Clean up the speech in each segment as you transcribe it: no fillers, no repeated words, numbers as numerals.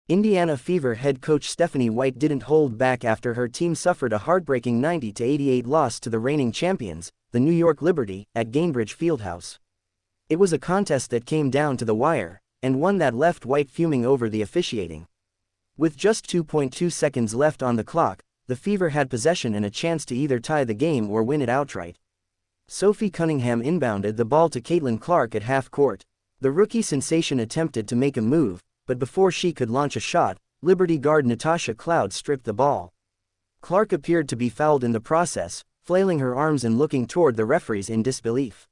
Indiana Fever head coach Stephanie White didn't hold back after her team suffered a heartbreaking 90-88 loss to the reigning champions, the New York Liberty, at Gainbridge Fieldhouse. It was a contest that came down to the wire, and one that left White fuming over the officiating. With just 2.2 seconds left on the clock, the Fever had possession and a chance to either tie the game or win it outright. Sophie Cunningham inbounded the ball to Caitlin Clark at half court. The rookie sensation attempted to make a move, but before she could launch a shot, Liberty guard Natasha Cloud stripped the ball. Clark appeared to be fouled in the process, flailing her arms and looking toward the referees in disbelief.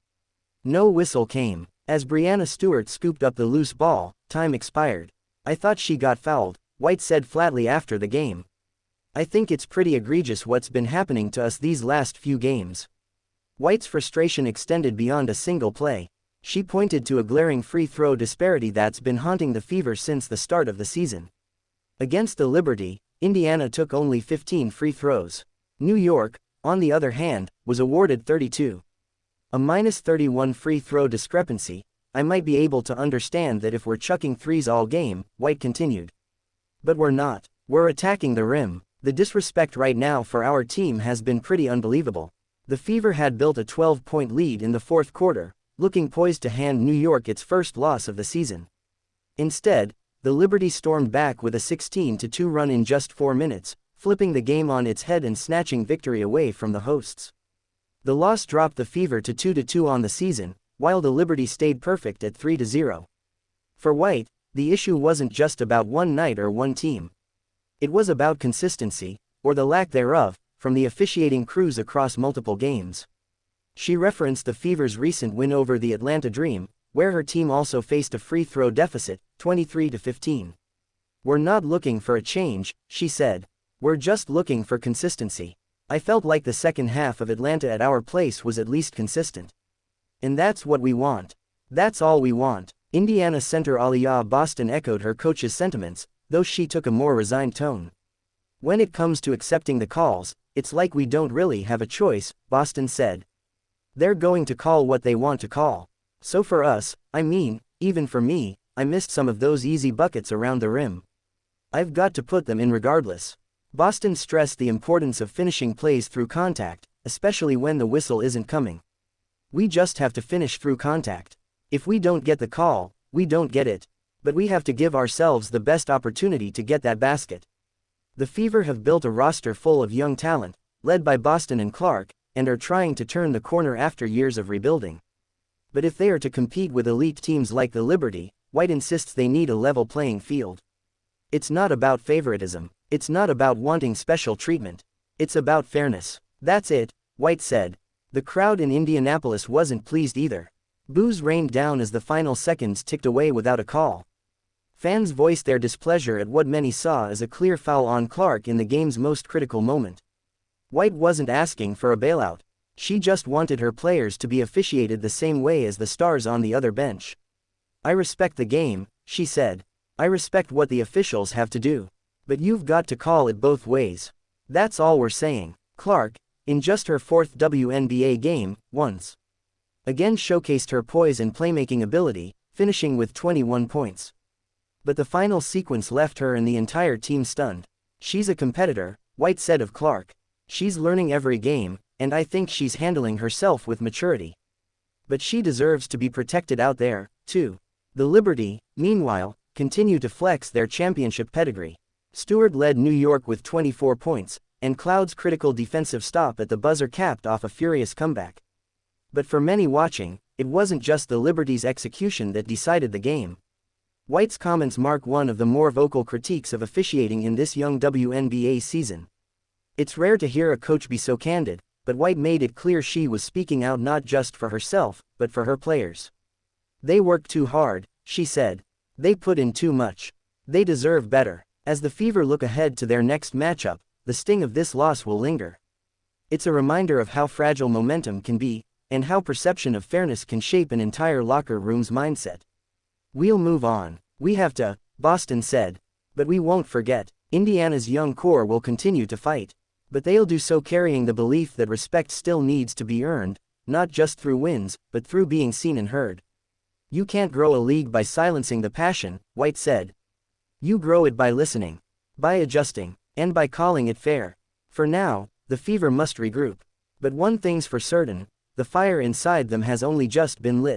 No whistle came. As Breanna Stewart scooped up the loose ball, time expired. "I thought she got fouled," White said flatly after the game. "I think it's pretty egregious what's been happening to us these last few games." White's frustration extended beyond a single play. She pointed to a glaring free throw disparity that's been haunting the Fever since the start of the season. Against the Liberty, Indiana took only 15 free throws. New York, on the other hand, was awarded 32. A -31 free throw discrepancy. "I might be able to understand that if we're chucking threes all game," White continued. "But we're not. We're attacking the rim. The disrespect right now for our team has been pretty unbelievable." The Fever had built a 12-point lead in the fourth quarter, looking poised to hand New York its first loss of the season. Instead, the Liberty stormed back with a 16-2 run in just 4 minutes, flipping the game on its head and snatching victory away from the hosts. The loss dropped the Fever to 2-2 on the season, while the Liberty stayed perfect at 3-0. For White, the issue wasn't just about one night or one team. It was about consistency, or the lack thereof, from the officiating crews across multiple games. She referenced the Fever's recent win over the Atlanta Dream, where her team also faced a free throw deficit, 23-15. "We're not looking for a change," she said. "We're just looking for consistency. I felt like the second half of Atlanta at our place was at least consistent. And that's what we want. That's all we want." Indiana center Aliyah Boston echoed her coach's sentiments, though she took a more resigned tone. "When it comes to accepting the calls, it's like we don't really have a choice," Boston said. "They're going to call what they want to call. So for us, I mean, even for me, I missed some of those easy buckets around the rim. I've got to put them in regardless." Boston stressed the importance of finishing plays through contact, especially when the whistle isn't coming. "We just have to finish through contact. If we don't get the call, we don't get it. But we have to give ourselves the best opportunity to get that basket." The Fever have built a roster full of young talent, led by Boston and Clark, and are trying to turn the corner after years of rebuilding. But if they are to compete with elite teams like the Liberty, White insists they need a level playing field. "It's not about favoritism. It's not about wanting special treatment. It's about fairness. That's it," White said. The crowd in Indianapolis wasn't pleased either. Boos rained down as the final seconds ticked away without a call. Fans voiced their displeasure at what many saw as a clear foul on Clark in the game's most critical moment. White wasn't asking for a bailout. She just wanted her players to be officiated the same way as the stars on the other bench. "I respect the game," she said. "I respect what the officials have to do. But you've got to call it both ways. That's all we're saying." Clark, in just her 4th WNBA game, once again showcased her poise and playmaking ability, finishing with 21 points. But the final sequence left her and the entire team stunned. "She's a competitor," White said of Clark. "She's learning every game, and I think she's handling herself with maturity. But she deserves to be protected out there, too." The Liberty, meanwhile, continue to flex their championship pedigree. Stewart led New York with 24 points, and Cloud's critical defensive stop at the buzzer capped off a furious comeback. But for many watching, it wasn't just the Liberty's execution that decided the game. White's comments mark one of the more vocal critiques of officiating in this young WNBA season. It's rare to hear a coach be so candid, but White made it clear she was speaking out not just for herself, but for her players. "They work too hard," she said. "They put in too much. They deserve better." As the Fever look ahead to their next matchup, the sting of this loss will linger. It's a reminder of how fragile momentum can be, and how perception of fairness can shape an entire locker room's mindset. "We'll move on. We have to," Boston said. "But we won't forget. Indiana's young core will continue to fight. But they'll do so carrying the belief that respect still needs to be earned, not just through wins, but through being seen and heard." "You can't grow a league by silencing the passion," White said. You grow it by listening, by adjusting, and by calling it fair. For now, the fever must regroup. But one thing's for certain, the fire inside them has only just been lit.